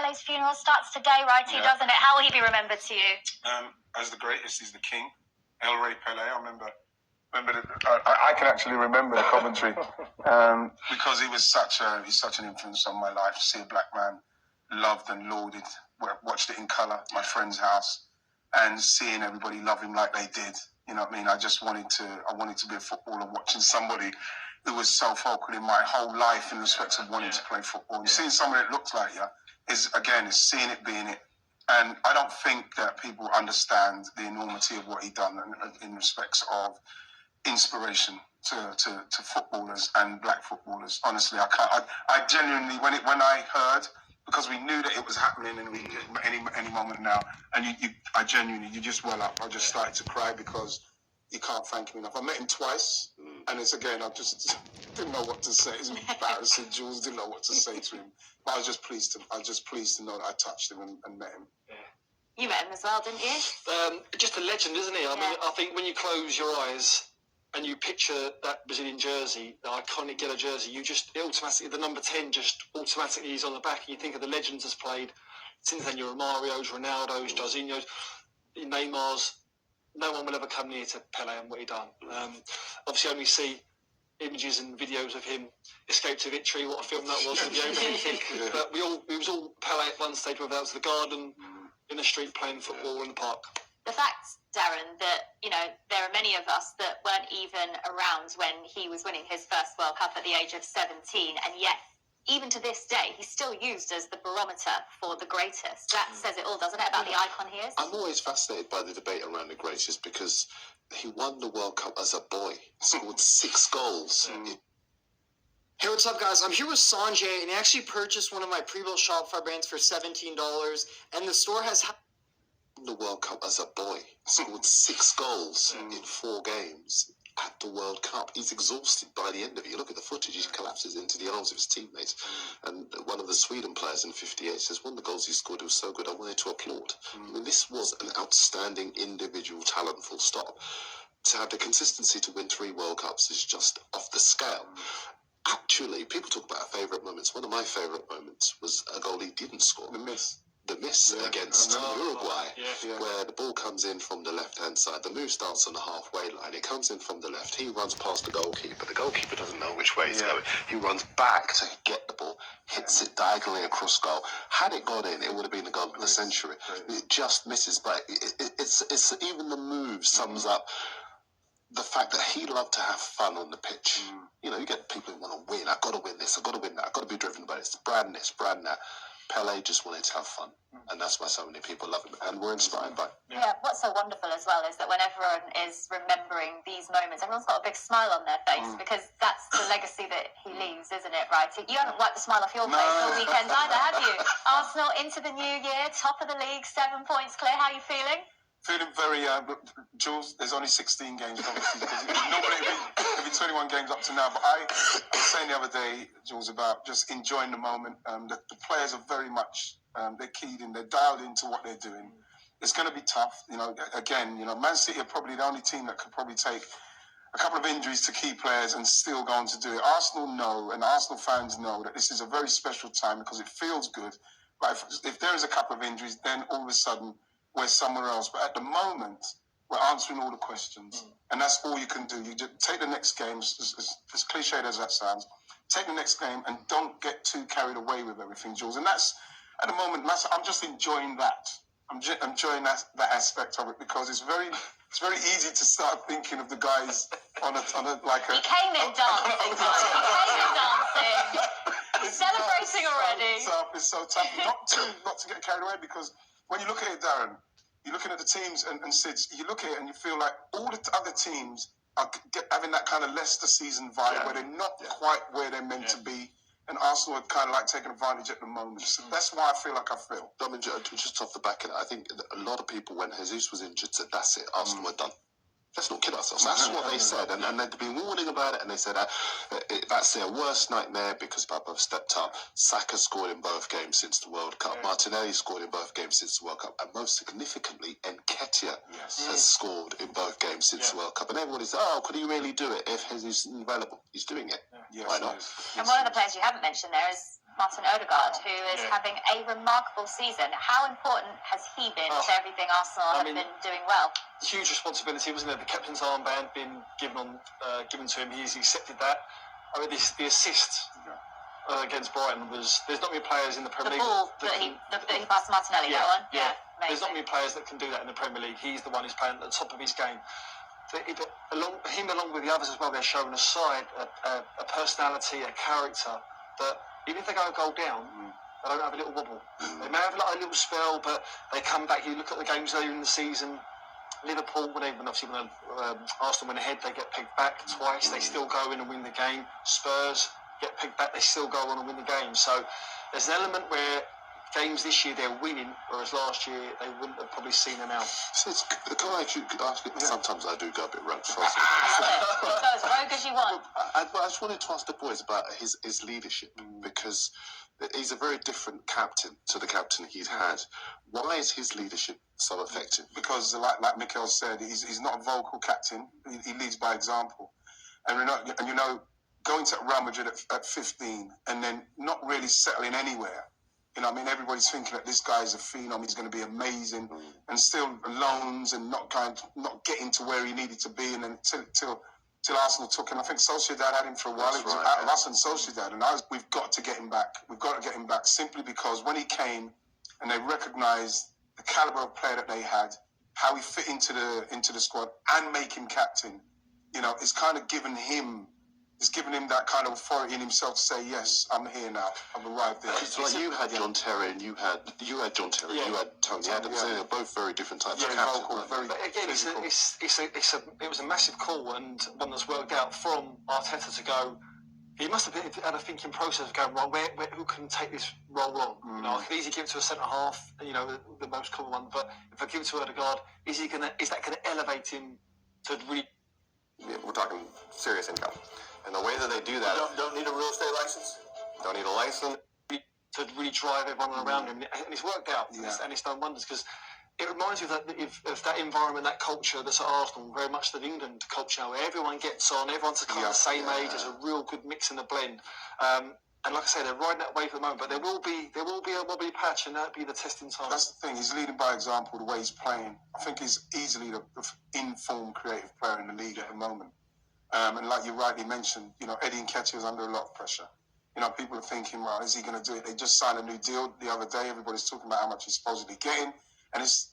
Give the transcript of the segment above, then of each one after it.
Pele's funeral starts today, righty, doesn't it? How will he be remembered to you? As the greatest, he's the king. El Rey Pele. I remember I can actually remember the commentary because he's such an influence on my life. To see a black man loved and lauded, watched it in colour, my friend's house, and seeing everybody love him like they did. You know what I mean? I wanted to be a footballer, watching somebody who was so focal in my whole life in respect of wanting to play football. And seeing somebody that looks like you is seeing it, being it. And I don't think that people understand the enormity of what he done in respects of inspiration to footballers and black footballers. Honestly, I genuinely, when I heard, because we knew that it was happening and any moment now, and you just well up. I just started to cry because you can't thank him enough. I met him twice, and I just didn't know what to say. It's embarrassing. Jules didn't know what to say to him. But I was just pleased to know that I touched him and met him. You met him as well, didn't you? Just a legend, isn't he? I mean, I think when you close your eyes and you picture that Brazilian jersey, the iconic yellow jersey, the number 10 just automatically is on the back, and you think of the legends that's played since then. Your Mario's, Ronaldo's, Jorginho's, Neymar's. No one will ever come near to Pele and what he done. Obviously, only see images and videos of him escape to victory. What a film that was! But it was all Pele at one stage, whether that was the garden, in the street, playing football in the park. The fact, Darren, that there are many of us that weren't even around when he was winning his first World Cup at the age of 17, and yet, even to this day, he's still used as the barometer for the greatest. That says it all, doesn't it, about the icon he is? I'm always fascinated by the debate around the greatest because he won the World Cup as a boy, scored 6 goals. Hey, what's up, guys? I'm here with Sanjay, and he actually purchased one of my pre-built Shopify brands for $17, and the store has... The World Cup as a boy, scored 6 goals in 4 games at the World Cup. He's exhausted by the end of it. You look at the footage, he collapses into the arms of his teammates. And one of the Sweden players in 58 says, one of the goals he scored was so good, I wanted to applaud. I mean, this was an outstanding individual talent, full stop. To have the consistency to win 3 World Cups is just off the scale. Actually, people talk about favourite moments. One of my favourite moments was a goal he didn't score. The miss against Uruguay, where the ball comes in from the left-hand side. The move starts on the halfway line. It comes in from the left. He runs past the goalkeeper. The goalkeeper doesn't know which way he's going. He runs back to get the ball, hits it diagonally across goal. Had it got in, it would have been the goal of the century. It just misses, but it's even the move sums up the fact that he loved to have fun on the pitch. You know, you get people who want to win. I've got to win this. I've got to win that. I've got to be driven by this, brand that. Pele just wanted to have fun, and that's why so many people love him, and we're inspired by him. Yeah, what's so wonderful as well is that when everyone is remembering these moments, everyone's got a big smile on their face because that's the legacy that he leaves, isn't it, right? You haven't wiped the smile off your face all weekend either, have you? Arsenal into the new year, top of the league, 7 points clear. How are you feeling? Feeling very, Jules, there's only 16 games, obviously, because normally it'd be 21 games up to now, but I was saying the other day, Jules, about just enjoying the moment. The players are very much, they're keyed in, they're dialed into what they're doing. It's going to be tough, again, Man City are probably the only team that could probably take a couple of injuries to key players and still go on to do it. Arsenal know, and Arsenal fans know that this is a very special time because it feels good, but if there is a couple of injuries, then all of a sudden, we're somewhere else. But at the moment, we're answering all the questions. And that's all you can do. You just take the next game, as cliched as that sounds, take the next game and don't get too carried away with everything, Jules. And that's, at the moment, I'm just enjoying that. I'm enjoying that aspect of it because it's very easy to start thinking of the guys on a like a... He came in dancing, He's celebrating already. It's so tough. Not to get carried away because when you look at it, Darren, you're looking at the teams and Sid, you look at it and you feel like all the other teams are having that kind of Leicester season vibe where they're not quite where they're meant to be, and Arsenal are kind of like taking advantage at the moment. So that's why I feel like I feel. I mean, just off the back of that, I think a lot of people, when Jesus was injured, said, that's it, Arsenal are done. Let's not kid ourselves. That's what they said, and they'd been warning about it, and they said that's their worst nightmare because Papa stepped up. Saka scored in both games since the World Cup. Martinelli scored in both games since the World Cup, and most significantly, Nketiah has scored in both games since the World Cup. And everybody said, could he really do it if Jesus is available? He's doing it. Why not? And one of the players you haven't mentioned there is Martin Odegaard, who is having a remarkable season. How important has he been to everything Arsenal have been doing well? Huge responsibility, wasn't it? The captain's armband being given to him. He's accepted that. I mean, the assist against Brighton was. There's not many players in the Premier League. That he passed to Martinelli. That one. Yeah. There's not many players that can do that in the Premier League. He's the one who's playing at the top of his game. Along with the others as well, they're showing a side, a personality, a character that even if they go a goal down, they don't have a little wobble. They may have like a little spell, but they come back. You look at the games earlier in the season. Liverpool, when Arsenal went ahead, they get pegged back twice. They still go in and win the game. Spurs get pegged back. They still go on and win the game. So there's an element where games this year they're winning, whereas last year they wouldn't have probably seen them out. So can I actually ask you? Sometimes I do go a bit rogue. I love it. Go as rogue as you want. I just wanted to ask the boys about his leadership, because he's a very different captain to the captain he's had. Why is his leadership so effective? Because, like Mikel said, he's not a vocal captain. He leads by example. And going to Real Madrid at 15 and then not really settling anywhere. Everybody's thinking that this guy is a phenom. He's going to be amazing, and still loans and not getting to where he needed to be, and then till Arsenal took him. I think Sociedad had him for a while. It was out of us and Sociedad, and we've got to get him back. We've got to get him back simply because when he came, and they recognised the calibre of player that they had, how he fit into the squad, and make him captain. It's kind of given him. It's given him that kind of authority in himself to say, yes, I'm here now. I've arrived there. So you had John Terry and you had John Terry, you had Tony Adams. They're both very different types of captains. But again, it was a massive call and one that's worked out from Arteta to go. He must have had a thinking process of going, right, who can take this role on? I could easily give it to a centre half, the most common one. But if I give it to Odegaard, is that going to elevate him to really? Yeah, we're talking serious income. And the way that they do that... Don't need a real estate license? Don't need a license. To really drive everyone around him. And it's worked out. And it's done wonders because it reminds you of that environment, that culture that's at Arsenal, very much the England culture where everyone gets on, everyone's kind of the same age. There's a real good mix in the blend. And like I say, they're riding that wave at the moment, but there will be a wobbly patch, and that'll be the testing time. That's the thing. He's leading by example the way he's playing. I think he's easily the in-form creative player in the league at the moment. And like you rightly mentioned, Eddie Nketiah is under a lot of pressure. People are thinking, well, is he going to do it? They just signed a new deal the other day. Everybody's talking about how much he's supposedly getting, and it's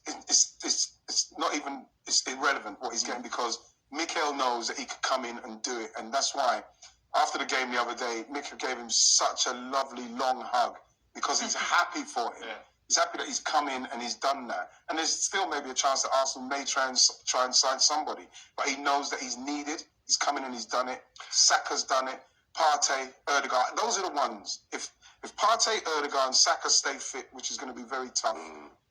not even irrelevant what he's getting because Mikel knows that he could come in and do it, and that's why after the game the other day, Mikel gave him such a lovely long hug because he's happy for him. Yeah. He's happy that he's come in and he's done that. And there's still maybe a chance that Arsenal may try and sign somebody, but he knows that he's needed. He's come in and he's done it. Saka's done it. Partey, Odegaard. Those are the ones. If Partey, Odegaard and Saka stay fit, which is going to be very tough,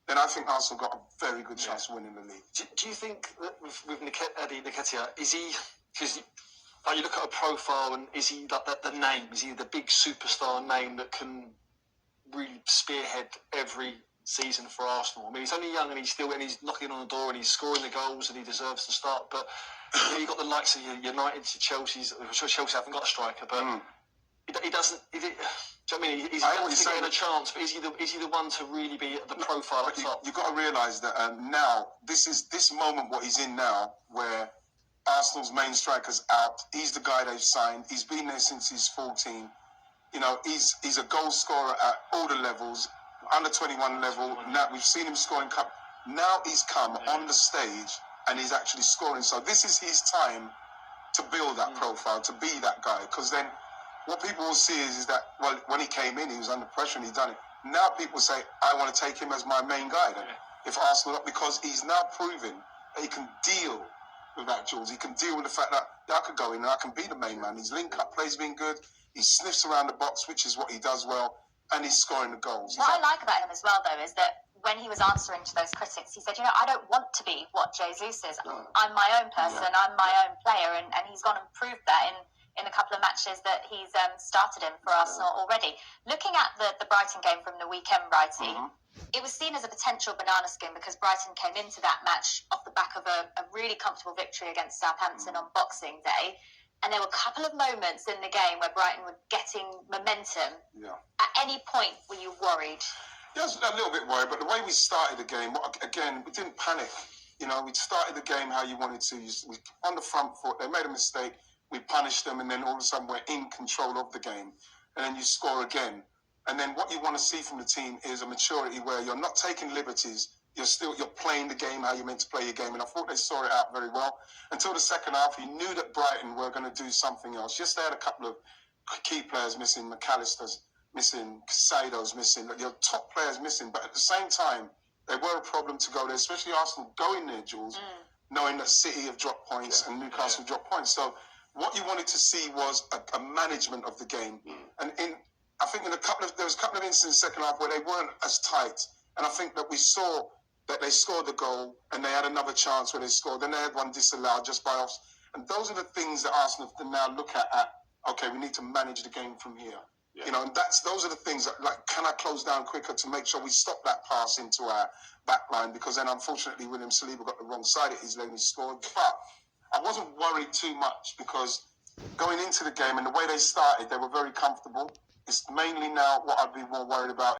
then I think Arsenal got a very good chance of winning the league. Do you think that with Eddie Nketiah, is he... Because you look at a profile and is he like the name? Is he the big superstar name that can really spearhead every season for Arsenal? I mean, he's only young and he's knocking on the door and he's scoring the goals and he deserves to start. But you've got the likes of United, Chelsea's. I'm sure Chelsea haven't got a striker, but he doesn't. Do you know what I mean? He's getting a chance, but is he the one to really be at the profile at the top? You've got to realise that now this moment what he's in now, where Arsenal's main striker's out. He's the guy they've signed. He's been there since he's 14. He's a goal scorer at all the levels, under 21 level. Now we've seen him scoring cup. Now he's come on the stage and he's actually scoring. So this is his time to build that profile, to be that guy. Because then what people will see is that, well, when he came in, he was under pressure and he done it. Now people say, I want to take him as my main guy then. If Arsenal, because he's now proving that he can deal with that, Jules. He can deal with the fact that I could go in and I can be the main man. His link-up play's been good. He sniffs around the box, which is what he does well, and he's scoring the goals. What I like about him as well, though, is that when he was answering to those critics, he said, I don't want to be what Jesus is. I'm my own person. I'm my own player, and he's gone and proved that in a couple of matches that he's started in for Arsenal already. Looking at the Brighton game from the weekend, Righty, it was seen as a potential banana skin because Brighton came into that match off the back of a really comfortable victory against Southampton on Boxing Day. And there were a couple of moments in the game where Brighton were getting momentum. Yeah. At any point, were you worried? Yeah, I was a little bit worried, but the way we started the game, again, we didn't panic. You know, we started the game how you wanted to. We on the front foot. They made a mistake. We punished them, and then all of a sudden we're in control of the game. And then you score again. And then what you want to see from the team is a maturity where you're not taking liberties. You're playing the game how you're meant to play your game. And I thought they saw it out very well. Until the second half, you knew that Brighton were going to do something else. Yes, they had a couple of key players missing. McAllister's missing. Casado's missing. Your top players missing. But at the same time, they were a problem to go there, especially Arsenal going there, Jules, knowing that City have dropped points and Newcastle have dropped points. So what you wanted to see was a management of the game. And I think there was a couple of instances in the second half where they weren't as tight. And I think that we saw that they scored the goal and they had another chance where they scored. Then they had one disallowed just by us. And those are the things that Arsenal can now look at, okay, we need to manage the game from here. Yeah. You know, and those are the things that, like, can I close down quicker to make sure we stop that pass into our back line? Because then, unfortunately, William Saliba got the wrong side of his leg and he scored. But I wasn't worried too much because going into the game and the way they started, they were very comfortable. It's mainly now what I'd be more worried about